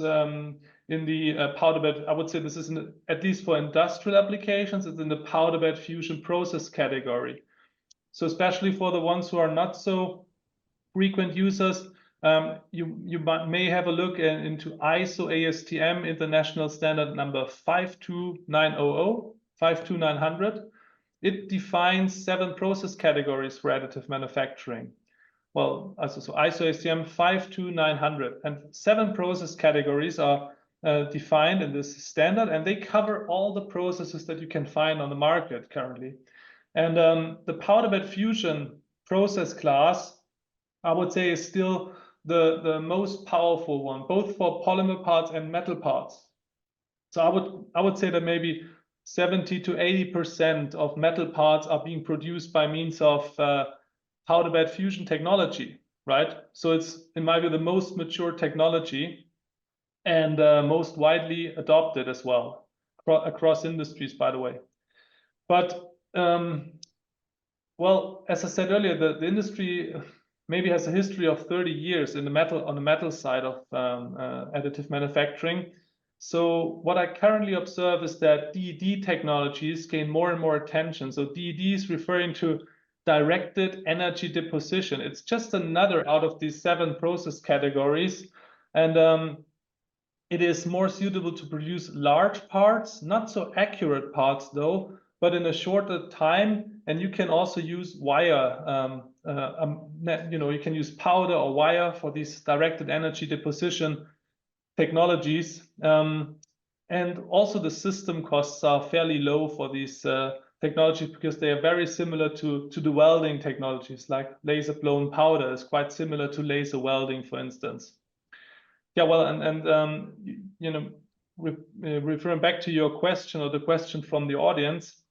[SPEAKER 3] in the powder bed. I would say this is at least for industrial applications, it's in the powder bed fusion process category. So especially for the ones who are not so frequent users, you may have a look into ISO ASTM International Standard number 52900, 52900. It defines 7 process categories for additive manufacturing. Well, so ISO ASTM 52900, and 7 process categories are defined in this standard, and they cover all the processes that you can find on the market currently. And the powder bed fusion process class, I would say, is still the most powerful one, both for polymer parts and metal parts. So I would say that maybe 70 to 80% of metal parts are being produced by means of powder bed fusion technology, right? So it's, in my view, the most mature technology and most widely adopted as well across industries, by the way. But well, as I said earlier, the industry maybe has a history of 30 years in the metal, on the metal side of additive manufacturing. So what I currently observe is that DED technologies gain more and more attention. So DED is referring to directed energy deposition. It's just another out of these 7 process categories. And it is more suitable to produce large parts, not so accurate parts though, but in a shorter time. And you can also use wire, you can use powder or wire for these directed energy deposition technologies. And also the system costs are fairly low for these technologies, because they are very similar to the welding technologies, like laser blown powder is quite similar to laser welding, for instance. Yeah, well, you know, referring back to your question, or the question from the audience,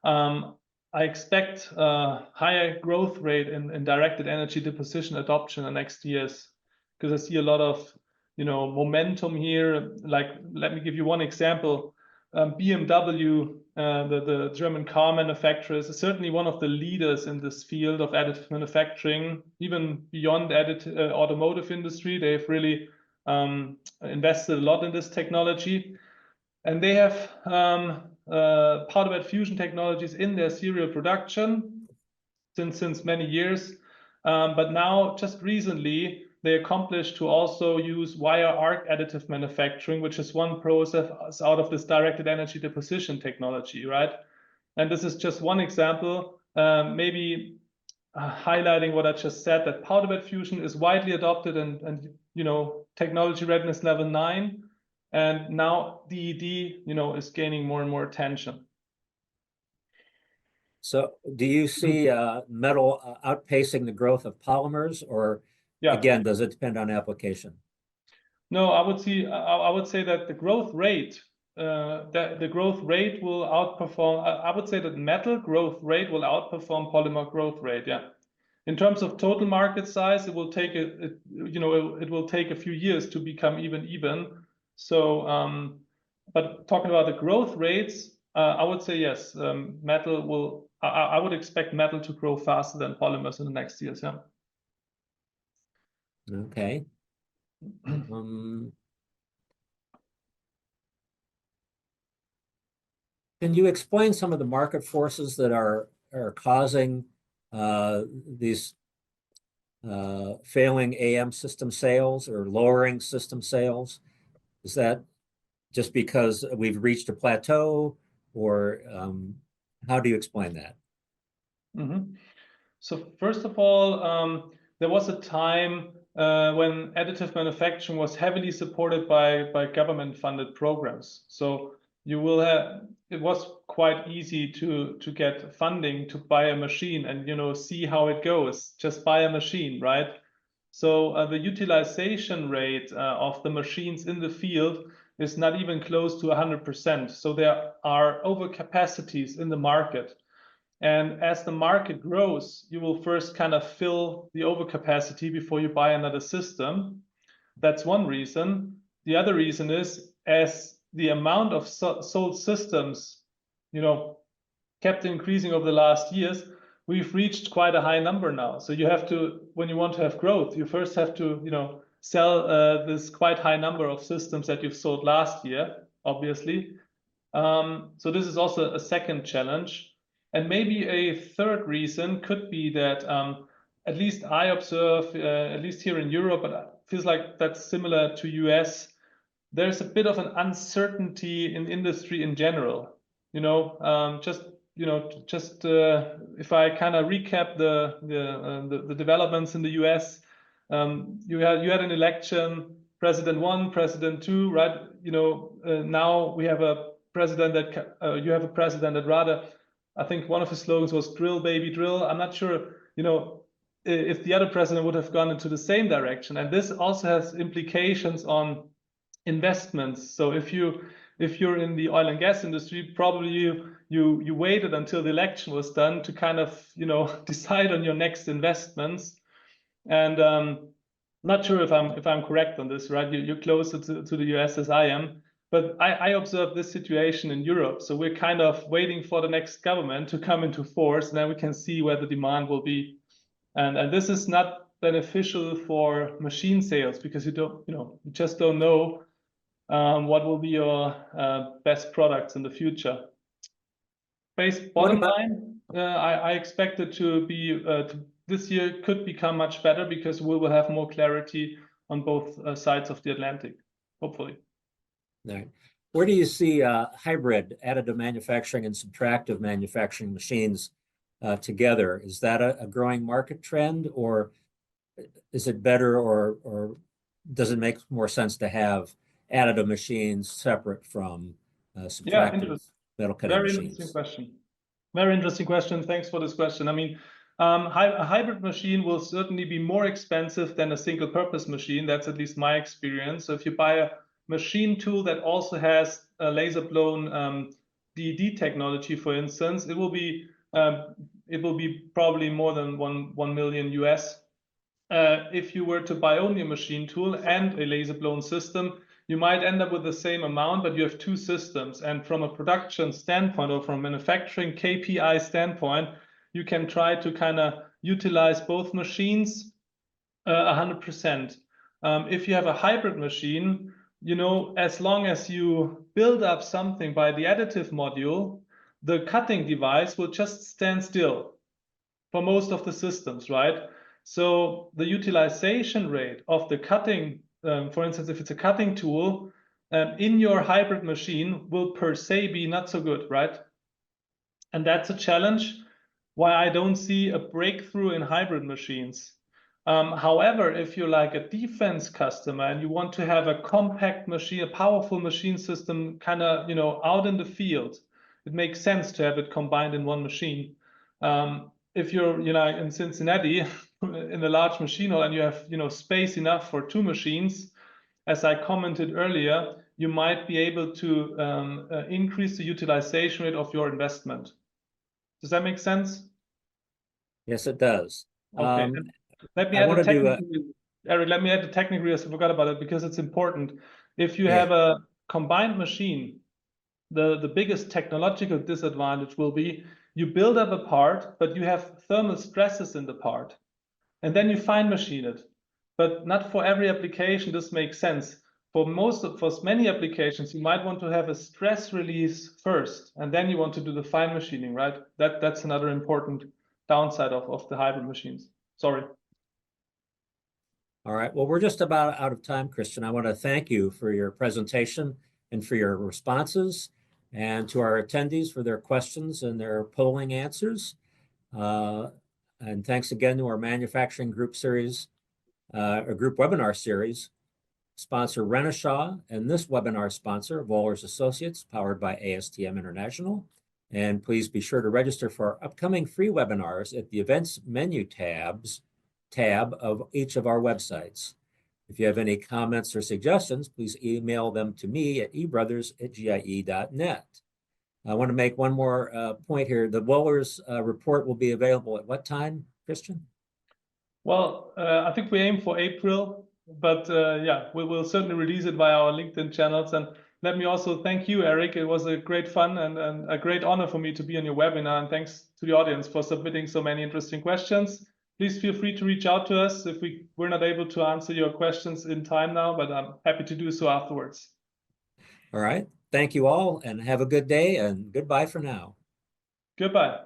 [SPEAKER 3] I expect a higher growth rate in directed energy deposition adoption in the next years, because I see a lot of momentum here. Like, let me give you one example. BMW, the German car manufacturer, is certainly one of the leaders in this field of additive manufacturing. Even beyond automotive industry, they've really invested a lot in this technology, and they have powder bed fusion technologies in their serial production since many years. But now, just recently, they accomplished to also use wire arc additive manufacturing, which is one process out of this directed energy deposition technology, right? And this is just one example, maybe highlighting what I just said, that powder bed fusion is widely adopted and technology readiness level 9, and now DED is gaining more and more attention.
[SPEAKER 2] So do you see metal outpacing the growth of polymers, or again, does it depend on application?
[SPEAKER 3] No, I would say that the growth rate will outperform. I would say that metal growth rate will outperform polymer growth rate. Yeah, in terms of total market size, it will take it will take a few years to become even. So, but talking about the growth rates, I would say yes, metal will. I would expect metal to grow faster than polymers in the next years. Yeah.
[SPEAKER 2] Okay. Can you explain some of the market forces that are causing these failing AM system sales or lowering system sales? Is that just because we've reached a plateau, or how do you explain that?
[SPEAKER 3] So first of all, there was a time when additive manufacturing was heavily supported by government-funded programs. So it was quite easy to get funding to buy a machine and see how it goes. Just buy a machine, right? So the utilization rate of the machines in the field is not even close to 100%. So there are overcapacities in the market. And as the market grows, you will first kind of fill the overcapacity before you buy another system. That's one reason. The other reason is, as the amount of sold systems, kept increasing over the last years, we've reached quite a high number now. So you have to, when you want to have growth, you first have to, sell this quite high number of systems that you've sold last year, obviously. So this is also a second challenge. And maybe a third reason could be that at least I observe, at least here in Europe, but it feels like that's similar to US, there's a bit of an uncertainty in industry in general. If I kind of recap the developments in the US, you had an election, president one, president two, right? Now we have a president that rather, I think one of his slogans was "drill, baby, drill." I'm not sure, if the other president would have gone into the same direction, and this also has implications on investments. So if you're in the oil and gas industry, probably you waited until the election was done to kind of decide on your next investments. And not sure if I'm correct on this, right? You're closer to the US as I am, but I observe this situation in Europe. So we're kind of waiting for the next government to come into force, and then we can see where the demand will be. And this is not beneficial for machine sales because you just don't know what will be your best products in the future. Bottom line, I expect it to be this year could become much better because we will have more clarity on both sides of the Atlantic, hopefully.
[SPEAKER 2] All right. Where do you see hybrid additive manufacturing and subtractive manufacturing machines together? Is that a growing market trend, or is it better, or does it make more sense to have additive machines separate from subtractive metal cutting machines?
[SPEAKER 3] Very interesting question. Very interesting question. Thanks for this question. I mean, a hybrid machine will certainly be more expensive than a single purpose machine. That's at least my experience. So if you buy a machine tool that also has a laser blown DED technology, for instance, it will be probably more than 1 million US. If you were to buy only a machine tool and a laser blown system, you might end up with the same amount, but you have two systems. And from a production standpoint or from a manufacturing KPI standpoint, you can try to kind of utilize both machines 100%. If you have a hybrid machine, as long as you build up something by the additive module, the cutting device will just stand still for most of the systems, right? So the utilization rate of the cutting, for instance, if it's a cutting tool, in your hybrid machine will per se be not so good, right? And that's a challenge why I don't see a breakthrough in hybrid machines. However, if you're like a defense customer and you want to have a compact machine, a powerful machine system kind of, out in the field, it makes sense to have it combined in one machine. If you're, in Cincinnati in a large machine hall and you have, space enough for two machines, as I commented earlier, you might be able to increase the utilization rate of your investment. Does that make sense?
[SPEAKER 2] Yes, it does.
[SPEAKER 3] Okay. Let me add the technical, Eric, let me add the technical, I forgot about it because it's important. If you have a combined machine, the biggest technological disadvantage will be you build up a part, but you have thermal stresses in the part, and then you fine machine it. But not for every application this makes sense. For many applications, you might want to have a stress release first, and then you want to do the fine machining, right? That's another important downside of the hybrid machines. Sorry.
[SPEAKER 2] All right. Well, we're just about out of time, Christian. I want to thank you for your presentation and for your responses, and to our attendees for their questions and their polling answers. And thanks again to our manufacturing group series, a group webinar series, sponsor Renishaw, and this webinar sponsor, Vollers Associates, powered by ASTM International. And please be sure to register for our upcoming free webinars at the events menu tab of each of our websites. If you have any comments or suggestions, please email them to me at ebrothers@gie.net. I want to make one more point here. The Vollers report will be available at what time, Christian?
[SPEAKER 3] Well, I think we aim for April, but we will certainly release it via our LinkedIn channels. And let me also thank you, Eric. It was a great fun and a great honor for me to be on your webinar. And thanks to the audience for submitting so many interesting questions. please feel free to reach out to us if we're not able to answer your questions in time now, but I'm happy to do so afterwards.
[SPEAKER 2] All right. Thank you all and have a good day and goodbye for now.
[SPEAKER 3] Goodbye.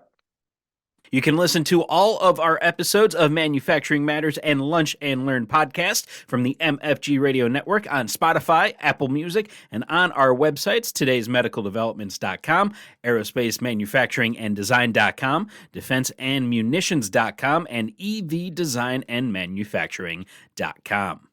[SPEAKER 1] You can listen to all of our episodes of Manufacturing Matters and Lunch and Learn podcast from the MFG Radio Network on Spotify, Apple Music, and on our websites, todaysmedicaldevelopments.com, aerospacemanufacturinganddesign.com, defenseandmunitions.com, and evdesignandmanufacturing.com.